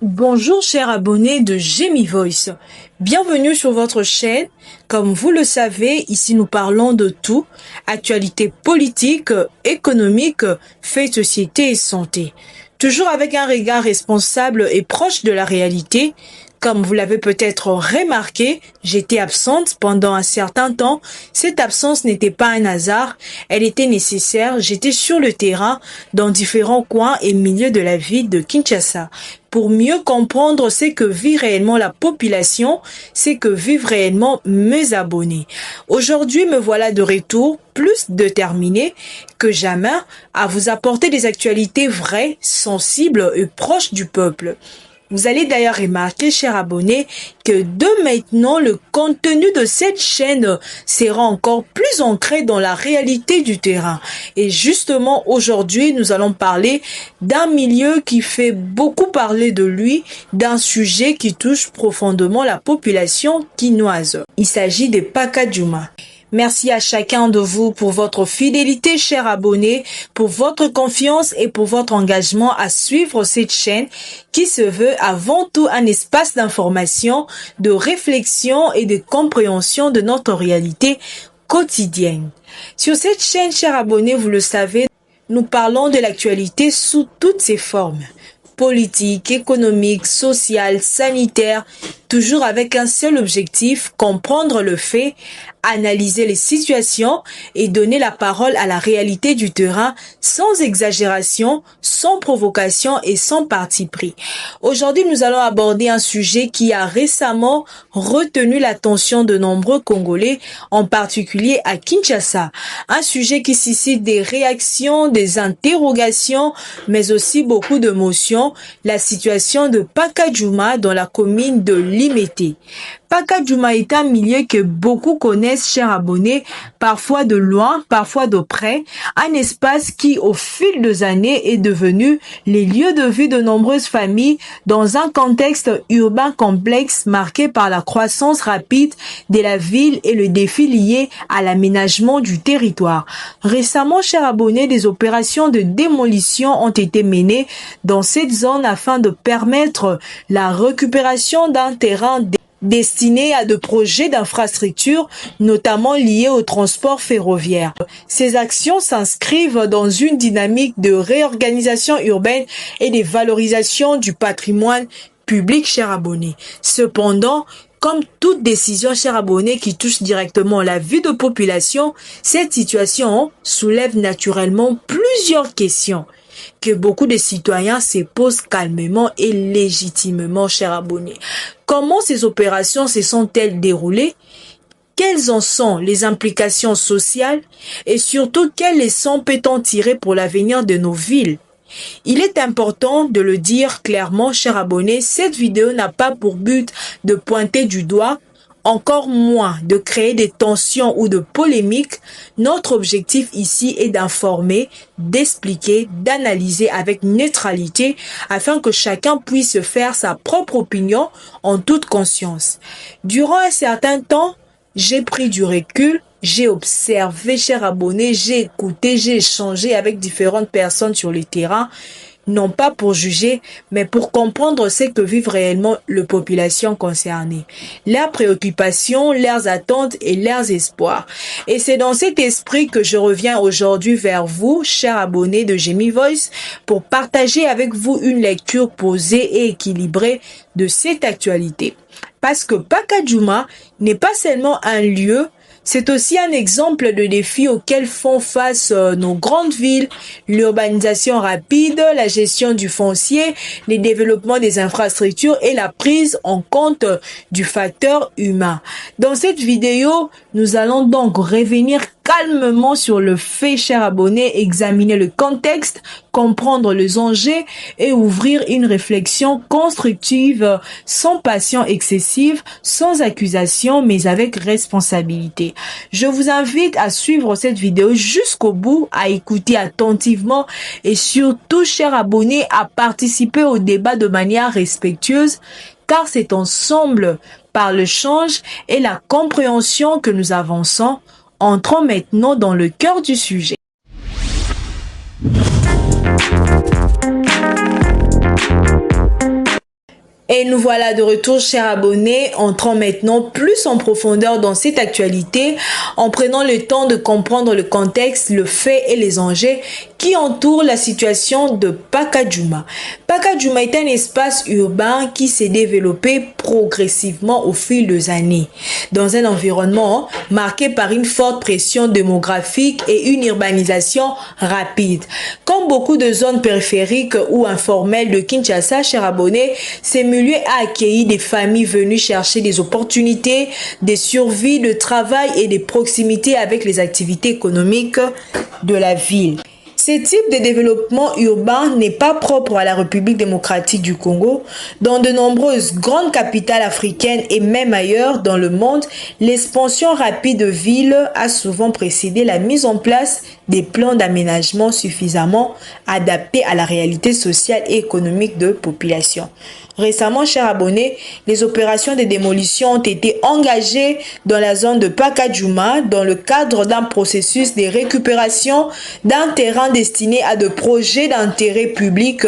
Bonjour chers abonnés de Gémi Voice, bienvenue sur votre chaîne. Comme vous le savez, ici nous parlons de tout, actualité politique, économique, faits de société et santé. Toujours avec un regard responsable et proche de la réalité. Comme vous l'avez peut-être remarqué, j'étais absente pendant un certain temps. Cette absence n'était pas un hasard, elle était nécessaire. J'étais sur le terrain, dans différents coins et milieux de la ville de Kinshasa. Pour mieux comprendre ce que vit réellement la population, ce que vivent réellement mes abonnés. Aujourd'hui, me voilà de retour, plus déterminé que jamais à vous apporter des actualités vraies, sensibles et proches du peuple. Vous allez d'ailleurs remarquer, chers abonnés, que de maintenant, le contenu de cette chaîne sera encore plus ancré dans la réalité du terrain. Et justement, aujourd'hui, nous allons parler d'un milieu qui fait beaucoup parler de lui, d'un sujet qui touche profondément la population quinoise. Il s'agit de Pacadjouma. Merci à chacun de vous pour votre fidélité, chers abonnés, pour votre confiance et pour votre engagement à suivre cette chaîne qui se veut avant tout un espace d'information, de réflexion et de compréhension de notre réalité quotidienne. Sur cette chaîne, chers abonnés, vous le savez, nous parlons de l'actualité sous toutes ses formes. Politique, économique, sociale, sanitaire, toujours avec un seul objectif, comprendre le fait, analyser les situations et donner la parole à la réalité du terrain sans exagération, sans provocation et sans parti pris. Aujourd'hui, nous allons aborder un sujet qui a récemment retenu l'attention de nombreux Congolais, en particulier à Kinshasa. Un sujet qui suscite des réactions, des interrogations, mais aussi beaucoup d'émotions. La situation de Pacadjouma dans la commune de Limete. Pacadjouma est un milieu que beaucoup connaissent, chers abonnés, parfois de loin, parfois de près, un espace qui, au fil des années, est devenu les lieux de vie de nombreuses familles dans un contexte urbain complexe marqué par la croissance rapide de la ville et le défi lié à l'aménagement du territoire. Récemment, chers abonnés, des opérations de démolition ont été menées dans cette zone afin de permettre la récupération d'un terrain destiné à de projets d'infrastructures, notamment liés au transport ferroviaire. Ces actions s'inscrivent dans une dynamique de réorganisation urbaine et de valorisation du patrimoine public, chers abonnés. Cependant, comme toute décision, chers abonnés, qui touche directement la vie de population, cette situation soulève naturellement plusieurs questions que beaucoup de citoyens se posent calmement et légitimement, chers abonnés. Comment ces opérations se sont-elles déroulées? Quelles en sont les implications sociales? Et surtout, quelles leçons peut-on tirer pour l'avenir de nos villes? Il est important de le dire clairement, chers abonnés, cette vidéo n'a pas pour but de pointer du doigt, encore moins de créer des tensions ou de polémiques. Notre objectif ici est d'informer, d'expliquer, d'analyser avec neutralité afin que chacun puisse se faire sa propre opinion en toute conscience. Durant un certain temps, j'ai pris du recul, j'ai observé, chers abonnés, j'ai écouté, j'ai échangé avec différentes personnes sur le terrain, non pas pour juger, mais pour comprendre ce que vivent réellement les populations concernées, leurs préoccupations, leurs attentes et leurs espoirs. Et c'est dans cet esprit que je reviens aujourd'hui vers vous, chers abonnés de Gémi Voice, pour partager avec vous une lecture posée et équilibrée de cette actualité. Parce que Pacadjouma n'est pas seulement un lieu, c'est aussi un exemple de défi auxquels font face nos grandes villes, l'urbanisation rapide, la gestion du foncier, les développements des infrastructures et la prise en compte du facteur humain. Dans cette vidéo, nous allons donc revenir calmement sur le fait, chers abonnés, examiner le contexte, comprendre les enjeux et ouvrir une réflexion constructive, sans passion excessive, sans accusation, mais avec responsabilité. Je vous invite à suivre cette vidéo jusqu'au bout, à écouter attentivement et surtout, chers abonnés, à participer au débat de manière respectueuse, car c'est ensemble, par l'échange et la compréhension que nous avançons. Entrons maintenant dans le cœur du sujet. Et nous voilà de retour, chers abonnés, entrant maintenant plus en profondeur dans cette actualité, en prenant le temps de comprendre le contexte, le fait et les enjeux qui entourent la situation de Pacadjouma. Pacadjouma est un espace urbain qui s'est développé progressivement au fil des années, dans un environnement marqué par une forte pression démographique et une urbanisation rapide. Comme beaucoup de zones périphériques ou informelles de Kinshasa, chers abonnés, ces milieux a accueilli des familles venues chercher des opportunités, des survies, de travail et des proximités avec les activités économiques de la ville. Ce type de développement urbain n'est pas propre à la République démocratique du Congo. Dans de nombreuses grandes capitales africaines et même ailleurs dans le monde, l'expansion rapide de villes a souvent précédé la mise en place des plans d'aménagement suffisamment adaptés à la réalité sociale et économique de population. Récemment, chers abonnés, les opérations de démolition ont été engagées dans la zone de Pacadjouma dans le cadre d'un processus de récupération d'un terrain destiné à des projets d'intérêt public,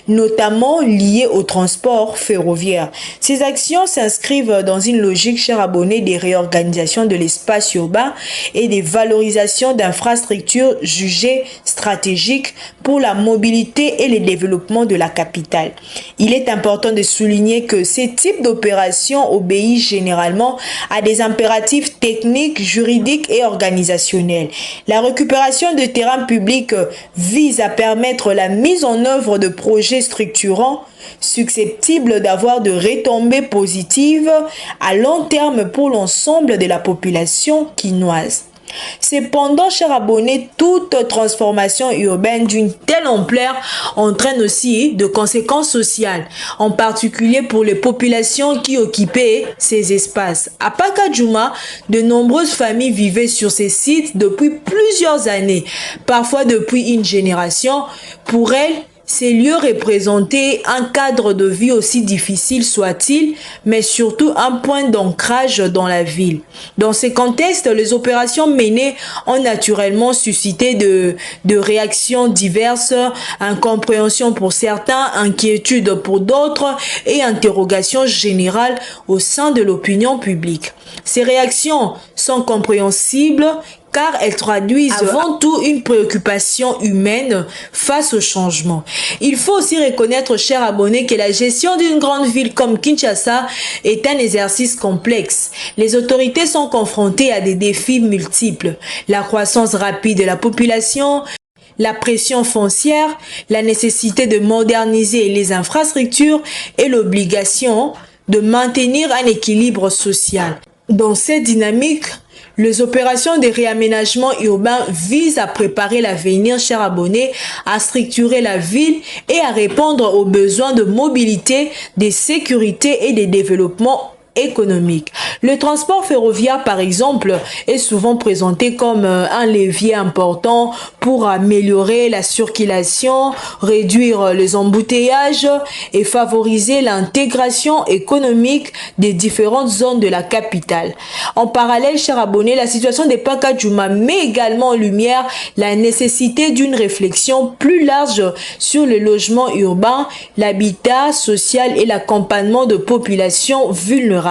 notamment liés au transport ferroviaire. Ces actions s'inscrivent dans une logique, chers abonnés, des réorganisations de l'espace urbain et des valorisations d'infrastructures jugées stratégiques pour la mobilité et le développement de la capitale. Il est important de souligner que ces types d'opérations obéissent généralement à des impératifs techniques, juridiques et organisationnels. La récupération de terrains publics vise à permettre la mise en œuvre de projets structurants susceptibles d'avoir de retombées positives à long terme pour l'ensemble de la population quinoise. Cependant, chers abonnés, toute transformation urbaine d'une telle ampleur entraîne aussi de conséquences sociales, en particulier pour les populations qui occupaient ces espaces. À Pacadjouma, de nombreuses familles vivaient sur ces sites depuis plusieurs années, parfois depuis une génération. Pour elles, ces lieux représentaient un cadre de vie aussi difficile soit-il, mais surtout un point d'ancrage dans la ville. Dans ces contextes, les opérations menées ont naturellement suscité de réactions diverses, incompréhension pour certains, inquiétude pour d'autres et interrogations générales au sein de l'opinion publique. Ces réactions sont compréhensibles car elles traduisent avant tout une préoccupation humaine face au changement. Il faut aussi reconnaître, chers abonnés, que la gestion d'une grande ville comme Kinshasa est un exercice complexe. Les autorités sont confrontées à des défis multiples. La croissance rapide de la population, la pression foncière, la nécessité de moderniser les infrastructures et l'obligation de maintenir un équilibre social. Dans cette dynamique, les opérations de réaménagement urbain visent à préparer l'avenir, chers abonnés, à structurer la ville et à répondre aux besoins de mobilité, de sécurité et de développement économique. Le transport ferroviaire, par exemple, est souvent présenté comme un levier important pour améliorer la circulation, réduire les embouteillages et favoriser l'intégration économique des différentes zones de la capitale. En parallèle, chers abonnés, la situation de Pacadjouma met également en lumière la nécessité d'une réflexion plus large sur le logement urbain, l'habitat social et l'accompagnement de populations vulnérables.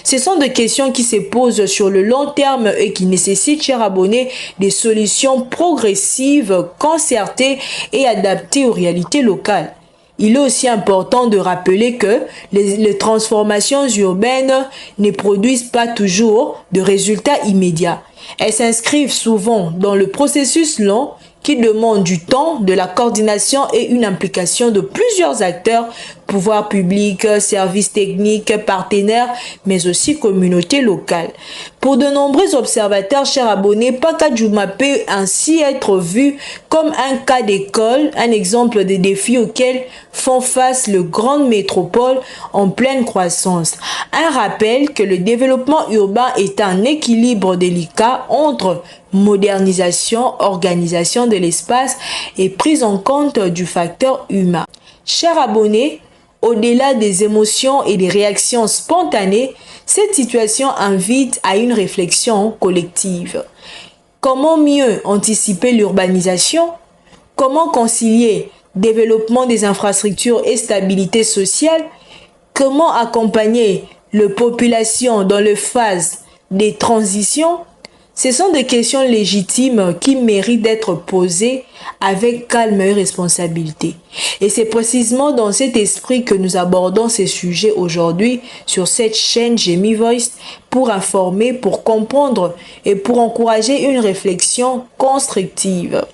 Ce sont des questions qui se posent sur le long terme et qui nécessitent, chers abonnés, des solutions progressives, concertées et adaptées aux réalités locales. Il est aussi important de rappeler que les transformations urbaines ne produisent pas toujours de résultats immédiats. Elles s'inscrivent souvent dans le processus long qui demande du temps, de la coordination et une implication de plusieurs acteurs, pouvoirs publics, services techniques, partenaires, mais aussi communautés locales. Pour de nombreux observateurs, chers abonnés, Pacadjouma peut ainsi être vu comme un cas d'école, un exemple des défis auxquels font face les grandes métropoles en pleine croissance. Un rappel que le développement urbain est un équilibre délicat entre modernisation, organisation de l'espace et prise en compte du facteur humain. Chers abonnés, au-delà des émotions et des réactions spontanées, cette situation invite à une réflexion collective. Comment mieux anticiper l'urbanisation? Comment concilier développement des infrastructures et stabilité sociale? Comment accompagner la population dans les phases des transitions? Ce sont des questions légitimes qui méritent d'être posées avec calme et responsabilité. Et c'est précisément dans cet esprit que nous abordons ces sujets aujourd'hui sur cette chaîne Jemmy Voice pour informer, pour comprendre et pour encourager une réflexion constructive.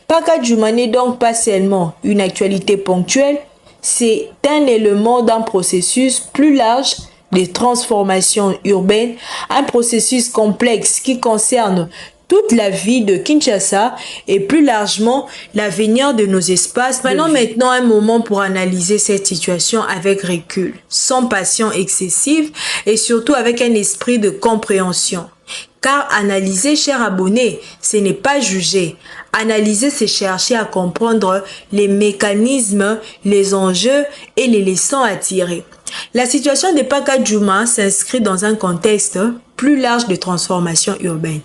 Paka Djouma n'est donc pas seulement une actualité ponctuelle, c'est un élément d'un processus plus large de transformation urbaine, un processus complexe qui concerne toute la vie de Kinshasa et plus largement l'avenir de nos espaces. Prenons maintenant un moment pour analyser cette situation avec recul, sans passion excessive et surtout avec un esprit de compréhension. Car analyser, chers abonnés, ce n'est pas juger. Analyser, c'est chercher à comprendre les mécanismes, les enjeux et les leçons à tirer. La situation de Paka Djouma s'inscrit dans un contexte plus large de transformation urbaine.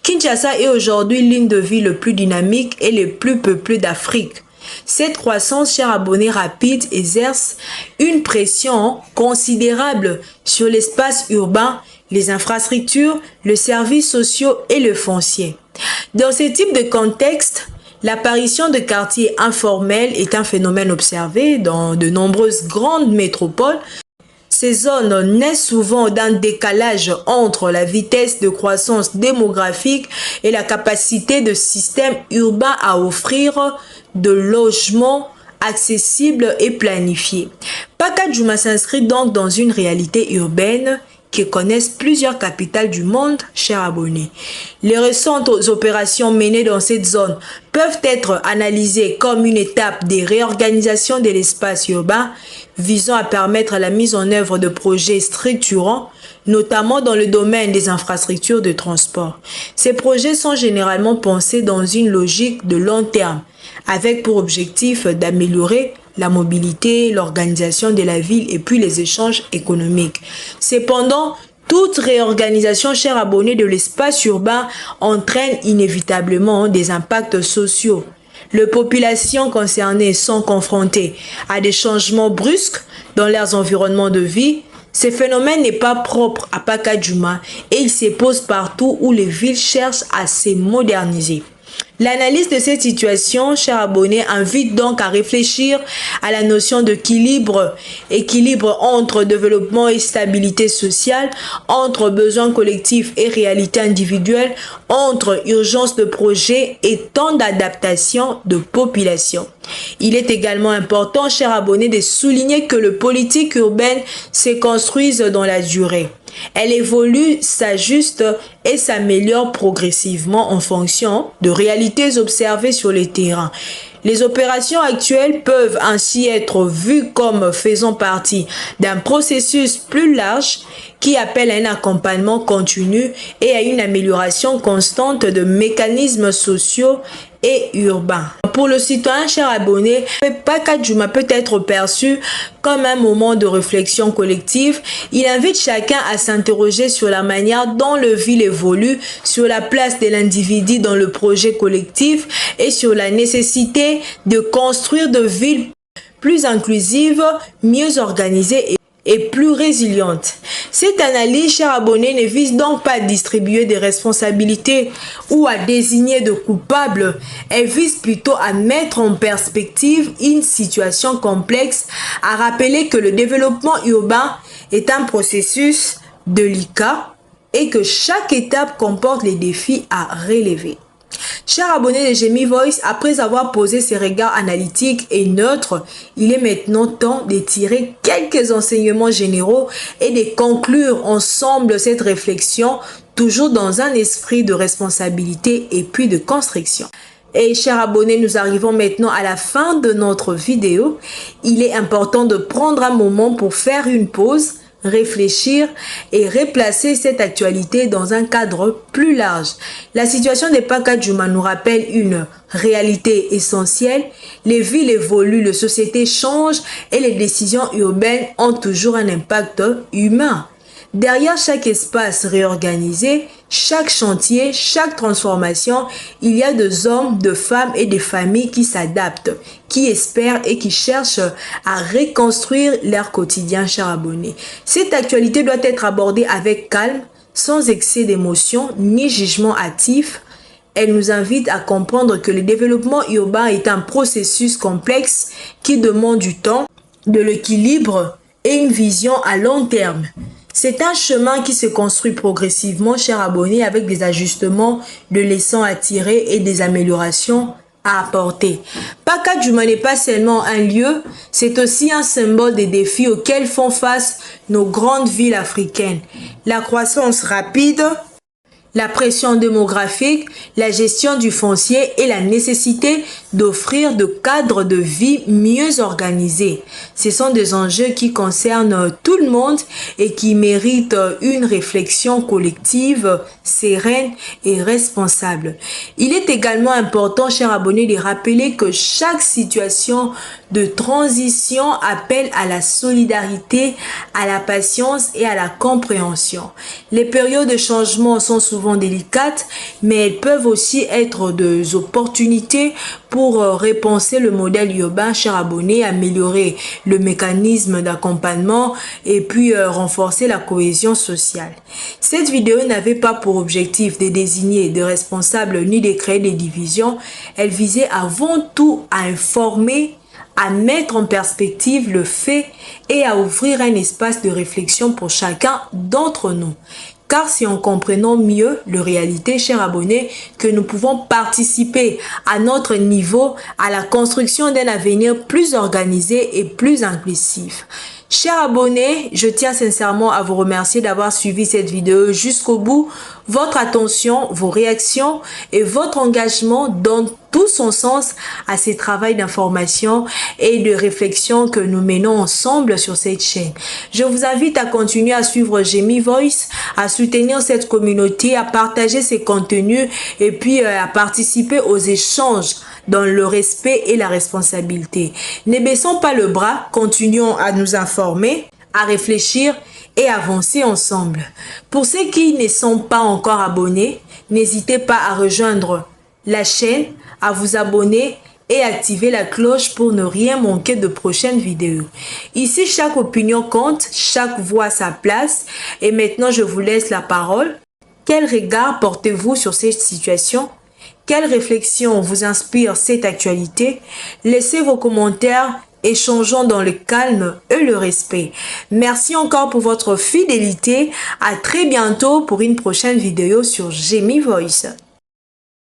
Kinshasa est aujourd'hui l'une des villes les plus dynamiques et les plus peuplées d'Afrique. Cette croissance, chers abonnés, rapide exerce une pression considérable sur l'espace urbain, les infrastructures, les services sociaux et le foncier. Dans ce type de contexte, l'apparition de quartiers informels est un phénomène observé dans de nombreuses grandes métropoles. Ces zones naissent souvent d'un décalage entre la vitesse de croissance démographique et la capacité de système urbain à offrir de logements accessibles et planifiés. Paka Djouma s'inscrit donc dans une réalité urbaine qui connaissent plusieurs capitales du monde, chers abonnés. Les récentes opérations menées dans cette zone peuvent être analysées comme une étape de réorganisation de l'espace urbain visant à permettre la mise en œuvre de projets structurants, notamment dans le domaine des infrastructures de transport. Ces projets sont généralement pensés dans une logique de long terme, avec pour objectif d'améliorer la mobilité, l'organisation de la ville et puis les échanges économiques. Cependant, toute réorganisation, chers abonnés, de l'espace urbain entraîne inévitablement des impacts sociaux. Les populations concernées sont confrontées à des changements brusques dans leurs environnements de vie. Ce phénomène n'est pas propre à Paka Djouma et il se pose partout où les villes cherchent à se moderniser. L'analyse de cette situation, chers abonnés, invite donc à réfléchir à la notion d'équilibre, équilibre entre développement et stabilité sociale, entre besoins collectifs et réalité individuelle, entre urgence de projet et temps d'adaptation de population. Il est également important, chers abonnés, de souligner que les politiques urbaines se construisent dans la durée. Elle évolue, s'ajuste et s'améliore progressivement en fonction de réalités observées sur le terrain. Les opérations actuelles peuvent ainsi être vues comme faisant partie d'un processus plus large qui appelle à un accompagnement continu et à une amélioration constante de mécanismes sociaux et urbains. Pour le citoyen, cher abonné, Paka Djouma peut être perçu comme un moment de réflexion collective. Il invite chacun à s'interroger sur la manière dont le ville évolue, sur la place de l'individu dans le projet collectif et sur la nécessité de construire des villes plus inclusives, mieux organisées et plus résiliente. Cette analyse, chers abonnés, ne vise donc pas à distribuer des responsabilités ou à désigner de coupables. Elle vise plutôt à mettre en perspective une situation complexe, à rappeler que le développement urbain est un processus délicat et que chaque étape comporte les défis à relever. Chers abonnés de Jemmy Voice, après avoir posé ses regards analytiques et neutres, il est maintenant temps de tirer quelques enseignements généraux et de conclure ensemble cette réflexion, toujours dans un esprit de responsabilité et puis de construction. Et chers abonnés, nous arrivons maintenant à la fin de notre vidéo. Il est important de prendre un moment pour faire une pause, réfléchir et replacer cette actualité dans un cadre plus large. La situation de Paka Djouma nous rappelle une réalité essentielle. Les villes évoluent, les sociétés changent et les décisions urbaines ont toujours un impact humain. Derrière chaque espace réorganisé Chaque chantier, chaque transformation, il y a des hommes, des femmes et des familles qui s'adaptent, qui espèrent et qui cherchent à reconstruire leur quotidien, chers abonnés. Cette actualité doit être abordée avec calme, sans excès d'émotion ni jugement hâtif. Elle nous invite à comprendre que le développement urbain est un processus complexe qui demande du temps, de l'équilibre et une vision à long terme. C'est un chemin qui se construit progressivement, chers abonnés, avec des ajustements, de leçons à tirer et des améliorations à apporter. Paka Djouma n'est pas seulement un lieu, c'est aussi un symbole des défis auxquels font face nos grandes villes africaines. La croissance rapide, la pression démographique, la gestion du foncier et la nécessité d'offrir de cadres de vie mieux organisés. Ce sont des enjeux qui concernent tout le monde et qui méritent une réflexion collective, sereine et responsable. Il est également important, chers abonnés, de rappeler que chaque situation de transition appelle à la solidarité, à la patience et à la compréhension. Les périodes de changement sont souvent délicates, mais elles peuvent aussi être des opportunités pour repenser le modèle urbain, chers abonnés, améliorer le mécanisme d'accompagnement et puis renforcer la cohésion sociale. Cette vidéo n'avait pas pour objectif de désigner des responsables ni de créer des divisions. Elle visait avant tout à informer, à mettre en perspective le fait et à ouvrir un espace de réflexion pour chacun d'entre nous. Car c'est en comprenant mieux la réalité, chers abonnés, que nous pouvons participer à notre niveau à la construction d'un avenir plus organisé et plus inclusif. Chers abonnés, je tiens sincèrement à vous remercier d'avoir suivi cette vidéo jusqu'au bout. Votre attention, vos réactions et votre engagement donnent tout son sens à ces travaux d'information et de réflexion que nous menons ensemble sur cette chaîne. Je vous invite à continuer à suivre Jemmy Voice, à soutenir cette communauté, à partager ses contenus et puis à participer aux échanges dans le respect et la responsabilité. Ne baissons pas le bras, continuons à nous informer, à réfléchir et avancer ensemble. Pour ceux qui ne sont pas encore abonnés, n'hésitez pas à rejoindre la chaîne, à vous abonner et activer la cloche pour ne rien manquer de prochaines vidéos. Ici, chaque opinion compte, chaque voix a sa place. Et maintenant, je vous laisse la parole. Quel regard portez-vous sur cette situation? Quelle réflexion vous inspire cette actualité? Laissez vos commentaires, échangeons dans le calme et le respect. Merci encore pour votre fidélité. À très bientôt pour une prochaine vidéo sur Jemmy Voice.